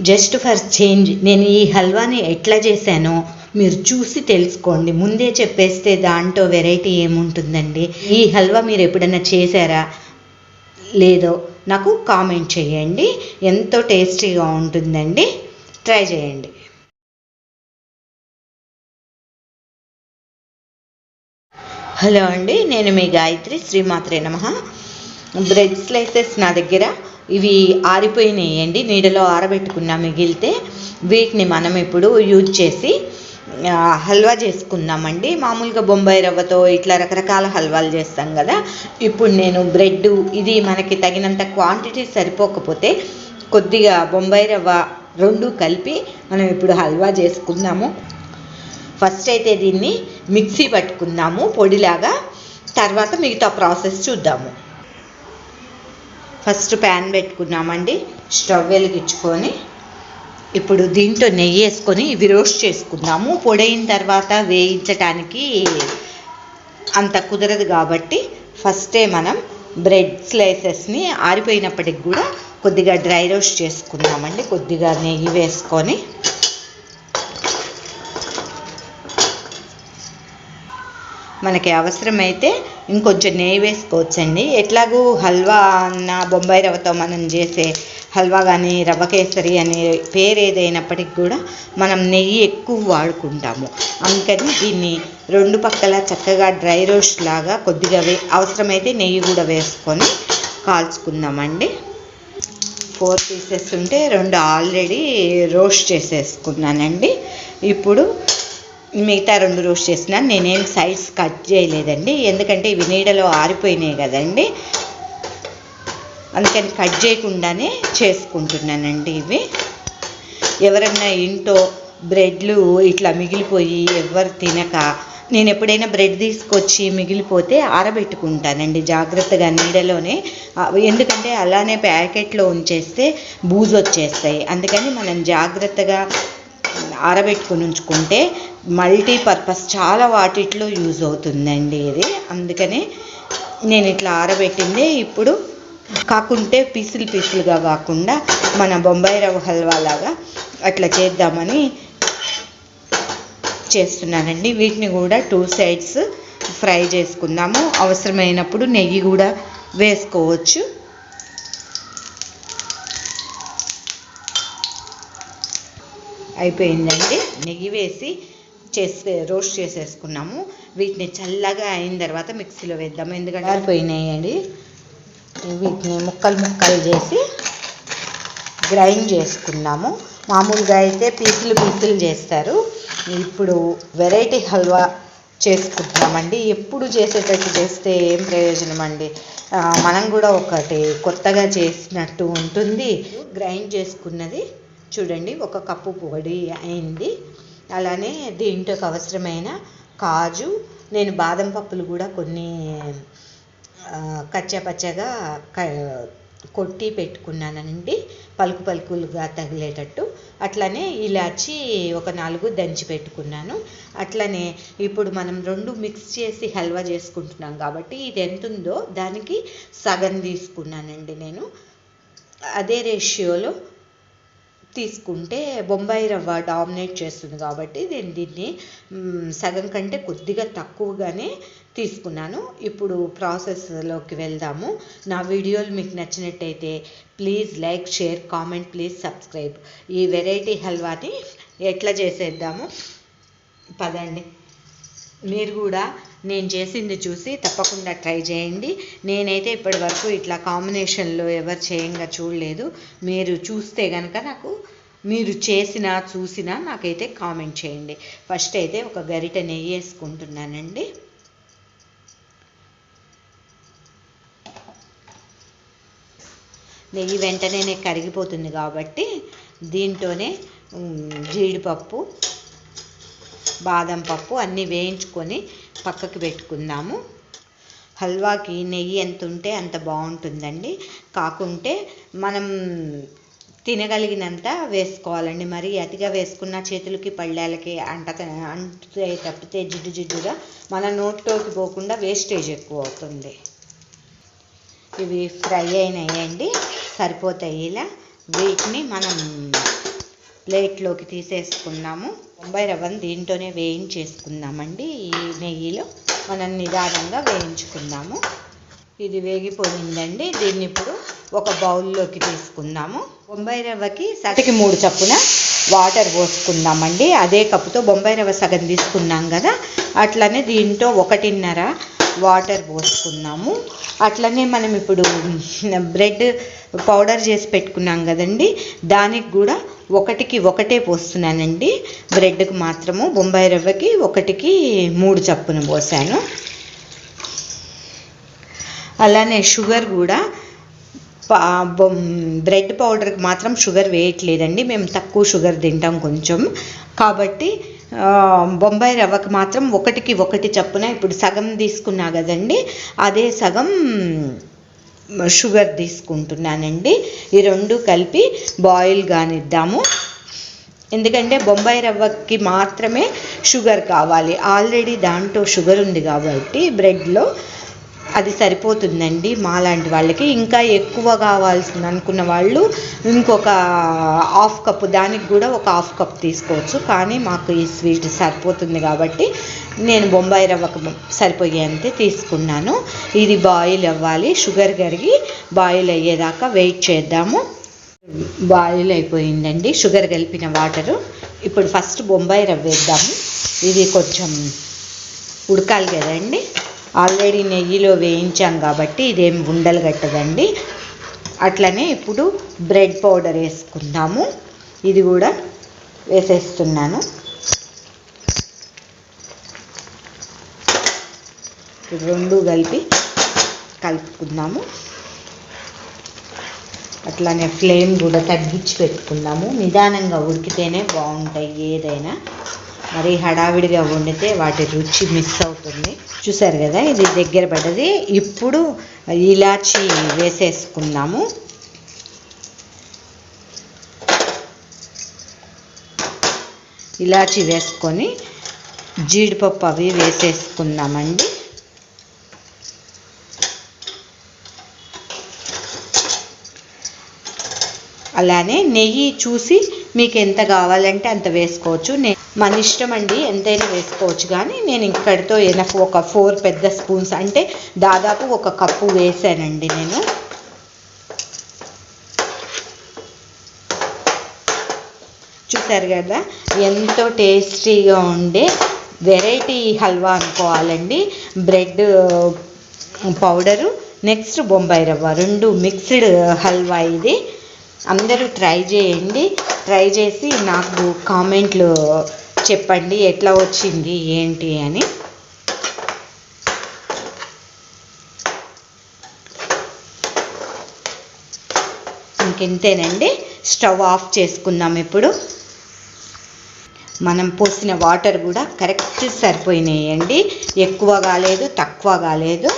Just for change నేను ఈ హల్వాని ఎట్లా చేశానో మీరు చూసి తెలుసుకోండి. ముందే చెప్పేస్తే దాంట్లో వెరైటీ ఏముంటుందండి. ఈ హల్వా మీరు ఎప్పుడైనా చేశారా లేదో నాకు కామెంట్ చేయండి. ఎంతో టేస్టీగా ఉంటుందండి, ట్రై చేయండి. హలో అండి, నేను మీ గాయత్రి. శ్రీమాత్రే నమః. బ్రెడ్ స్లైసెస్ నా దగ్గర ఇవి ఆరిపోయినాయండి, నీడలో ఆరబెట్టుకున్నా మిగిలితే. వీటిని మనం ఇప్పుడు యూజ్ చేసి హల్వా చేసుకుందామండి. మామూలుగా బొంబాయి రవ్వతో ఇట్లా రకరకాల హల్వాలు చేస్తాం కదా. ఇప్పుడు నేను బ్రెడ్, ఇది మనకి తగినంత క్వాంటిటీ సరిపోకపోతే కొద్దిగా బొంబాయి రవ్వ రెండు కలిపి మనం ఇప్పుడు హల్వా చేసుకుందాము. ఫస్ట్ అయితే దీన్ని మిక్సీ పట్టుకుందాము పొడిలాగా, తర్వాత మిగతా ప్రాసెస్ చూద్దాము. ఫస్ట్ ప్యాన్ పెట్టుకున్నామండి, స్టవ్ వెలిగించుకొని ఇప్పుడు దీంట్లో నెయ్యి వేసుకొని ఇవి రోస్ట్ చేసుకుందాము. పొడైన తర్వాత వేయించటానికి అంత కుదరదు కాబట్టి ఫస్టే మనం బ్రెడ్ స్లైసెస్ని ఆరిపోయినప్పటికి కూడా కొద్దిగా డ్రై రోస్ట్ చేసుకుందామండి. కొద్దిగా నెయ్యి వేసుకొని మనకి అవసరమైతే ఇంకొంచెం నెయ్యి వేసుకోవచ్చండి. ఎట్లాగూ హల్వా అన్న బొంబాయి రవ్వతో మనం చేసే హల్వా కానీ రవ్వ కేసరి అనే పేరు ఏదైనప్పటికి కూడా మనం నెయ్యి ఎక్కువ వాడుకుంటాము. అందుకని దీన్ని రెండు పక్కల చక్కగా డ్రై రోస్ట్ లాగా కొద్దిగా అవసరమైతే నెయ్యి కూడా వేసుకొని కాల్చుకుందామండి. 4 పీసెస్ ఉంటే 2 ఆల్రెడీ రోస్ట్ చేసేసుకున్నానండి. ఇప్పుడు మిగతా 2 రోస్ట్ చేసినాను. నేనేం సైడ్స్ కట్ చేయలేదండి, ఎందుకంటే ఇవి నీడలో ఆరిపోయినాయి కదండి, అందుకని కట్ చేయకుండానే చేసుకుంటున్నానండి. ఇవి ఎవరన్నా ఇంట్లో బ్రెడ్లు ఇట్లా మిగిలిపోయి ఎవరు తినక, నేను ఎప్పుడైనా బ్రెడ్ తీసుకొచ్చి మిగిలిపోతే ఆరబెట్టుకుంటానండి జాగ్రత్తగా నీడలోనే. ఎందుకంటే అలానే ప్యాకెట్లో ఉంచేస్తే బూజు వచ్చేస్తాయి. అందుకని మనం జాగ్రత్తగా ఆరబెట్టుకుని ఉంచుకుంటే మల్టీపర్పస్ చాలా వాటిట్లో యూజ్ అవుతుందండి ఇది. అందుకని నేను ఇట్లా ఆరబెట్టిందే ఇప్పుడు కాకుంటే పీసులుగా కాకుండా మన బొంబాయి రవ్వ హల్వా లాగా అట్లా చేద్దామని చేస్తున్నానండి. వీటిని కూడా 2 సైడ్స్ ఫ్రై చేసుకుందాము. అవసరమైనప్పుడు నెయ్యి కూడా వేసుకోవచ్చు. అయిపోయిందండి, నెయ్యి వేసి రోస్ట్ చేసేసుకున్నాము. వీటిని చల్లగా అయిన తర్వాత మిక్సీలో వేద్దాము, ఎందుకంటే ఆరిపోయినాయండి. వీటిని ముక్కలు చేసి గ్రైండ్ చేసుకున్నాము. మామూలుగా అయితే పీసులు చేస్తారు. ఇప్పుడు వెరైటీ హల్వా చేసుకుంటున్నామండి. ఎప్పుడు చేసేటట్టు చేస్తే ఏం ప్రయోజనం అండి, మనం కూడా ఒకటి కొత్తగా చేసినట్టు ఉంటుంది. గ్రైండ్ చేసుకున్నది చూడండి, 1 కప్పు పొడి అయింది. అలానే దీంట్లోకి అవసరమైన కాజు, నేను బాదం పప్పులు కూడా కొన్ని కచ్చాపచ్చగా కొట్టి పెట్టుకున్నానండి, పలుకులుగా తగిలేటట్టు. అట్లనే ఇలాచి ఒక 4 దంచి పెట్టుకున్నాను. అట్లనే ఇప్పుడు మనం 2 మిక్స్ చేసి హల్వా చేసుకుంటున్నాం కాబట్టి ఇది ఎంత ఉందో దానికి సగం తీసుకున్నానండి నేను. అదే రేషియోలో తీసుకుంటే బొంబాయి రవ్వ డామినేట్ చేస్తుంది కాబట్టి దీన్ని సగం కంటే కొద్దిగా తక్కువగానే తీసుకున్నాను. ఇప్పుడు ప్రాసెస్లోకి వెళ్దాము. నా వీడియోలు మీకు నచ్చినట్టయితే please like, share, comment, please subscribe. ఈ వెరైటీ హల్వాని ఎట్లా చేసేద్దాము పదండి. మీరు కూడా నేను చేసింది చూసి తప్పకుండా ట్రై చేయండి. నేనైతే ఇప్పటి వరకు ఇట్లా కాంబినేషన్లో ఎవరు చేయంగా చూడలేదు. మీరు చూస్తే కనుక నాకు, మీరు చూసినా నాకైతే కామెంట్ చేయండి. ఫస్ట్ అయితే ఒక గరిటె నెయ్యి వేసుకుంటున్నానండి. నెయ్యి వెంటనే కరిగిపోతుంది కాబట్టి దీంట్లోనే జీడిపప్పు, బాదం పప్పు అన్నీ వేయించుకొని పక్కకి పెట్టుకుందాము. హల్వాకి నెయ్యి ఎంత ఉంటే అంత బాగుంటుందండి. కాకుంటే మనం తినగలిగినంత వేసుకోవాలండి. మరి అతిగా వేసుకున్న చేతులకి పళ్ళాలకి అంటుతే తప్పితే జిడ్డుగా మన నోట్లోకి పోకుండా వేస్టేజ్ ఎక్కువ అవుతుంది. ఇవి ఫ్రై అయినాయండి, సరిపోతాయి. ఇలా వీటిని మనం ప్లేట్లోకి తీసేసుకున్నాము. బొంబాయి రవ్వను దీంట్లోనే వేయించేసుకుందామండి. ఈ నెయ్యిలో మనం నిదానంగా వేయించుకుందాము. ఇది వేగిపోయిందండి. దీన్ని ఇప్పుడు ఒక బౌల్లోకి తీసుకుందాము. బొంబాయి రవ్వకి సగటుకి 3 చప్పున వాటర్ పోసుకుందామండి. అదే కప్పుతో బొంబాయి రవ్వ సగం తీసుకున్నాం కదా, అట్లనే దీంట్లో 1.5 వాటర్ పోసుకున్నాము. అట్లనే మనం ఇప్పుడు బ్రెడ్ పౌడర్ చేసి పెట్టుకున్నాం కదండి, దానికి కూడా 1కి 1 పోస్తున్నానండి. బ్రెడ్కి మాత్రము బొంబాయి రవ్వకి 1కి 3 చప్పున పోసాను. అలానే షుగర్ కూడా బ్రెడ్ పౌడర్కి మాత్రం షుగర్ వేయట్లేదండి, మేము తక్కువ షుగర్ తింటాం కొంచెం, కాబట్టి బొంబాయి రవ్వకి మాత్రం 1కి 1 చప్పున ఇప్పుడు సగం తీసుకున్నా కదండి, అదే సగం షుగర్ తీసుకుంటున్నానండి. ఈ 2 కలిపి బాయిల్ కానిద్దాము. ఎందుకంటే బొంబాయి రవ్వకి మాత్రమే షుగర్ కావాలి, ఆల్రెడీ దాంట్లో షుగర్ ఉంది కాబట్టి బ్రెడ్లో అది సరిపోతుందండి మాలాంటి వాళ్ళకి. ఇంకా ఎక్కువ కావాల్సింది అనుకున్న వాళ్ళు ఇంకొక 1/2 కప్పు, దానికి కూడా ఒక 1/2 కప్ తీసుకోవచ్చు. కానీ మాకు ఈ స్వీట్ సరిపోతుంది కాబట్టి నేను బొంబాయి రవ్వకు సరిపోయేంతే తీసుకున్నాను. ఇది బాయిల్ అవ్వాలి, షుగర్ కరిగి బాయిల్ అయ్యేదాకా వెయిట్ చేద్దాము. బాయిల్ అయిపోయిందండి షుగర్ కలిపిన వాటరు. ఇప్పుడు ఫస్ట్ బొంబాయి రవ్వ వేద్దాము. ఇది కొంచెం ఉడకాలి కదండి, ఆల్రెడీ నెయ్యిలో వేయించాం కాబట్టి ఇదేం ఉండలు కట్టదండి. అట్లనే ఇప్పుడు బ్రెడ్ పౌడర్ వేసుకుందాము. ఇది కూడా వేసేస్తున్నాను. 2 కలిపి కలుపుకుందాము. అట్లానే ఫ్లేమ్ కూడా తగ్గించి పెట్టుకుందాము. నిదానంగా ఉడికితేనే బాగుంటాయి ఏదైనా, మరి హడావిడిగా వండితే వాటి రుచి మిస్ అవుతుంది. చూసారు కదా, ఇది దగ్గర పడ్డది. ఇప్పుడు ఇలాచి వేసేసుకుందాము. ఇలాచి వేసుకొని జీడిపప్పు అవి వేసేసుకుందామండి. అలానే నెయ్యి చూసి మీకు ఎంత కావాలంటే అంత వేసుకోవచ్చు. మన ఇష్టం అండి, ఎంతైనా వేసుకోవచ్చు. కానీ నేను ఇక్కడితో ఎనఫ్ ఒక 4 పెద్ద స్పూన్స్ అంటే దాదాపు 1 కప్పు వేసానండి నేను. చూసారు కదా, ఎంతో టేస్టీగా ఉండే వెరైటీ హల్వా అనుకోవాలండి. బ్రెడ్ పౌడరు నెక్స్ట్ బొంబాయి రవ్వ 2 మిక్స్డ్ హల్వా ఇది. అందరూ ట్రై చేయండి. ట్రై చేసి నాకు కామెంట్లు చెప్పండి ఎట్లా వచ్చింది ఏంటి అని. ఇంకెంతేనండి, స్టవ్ ఆఫ్ చేసుకుందాం. ఇప్పుడు మనం పోసిన వాటర్ కూడా కరెక్ట్ సరిపోయినాయండి, ఎక్కువ కాలేదు తక్కువ కాలేదు.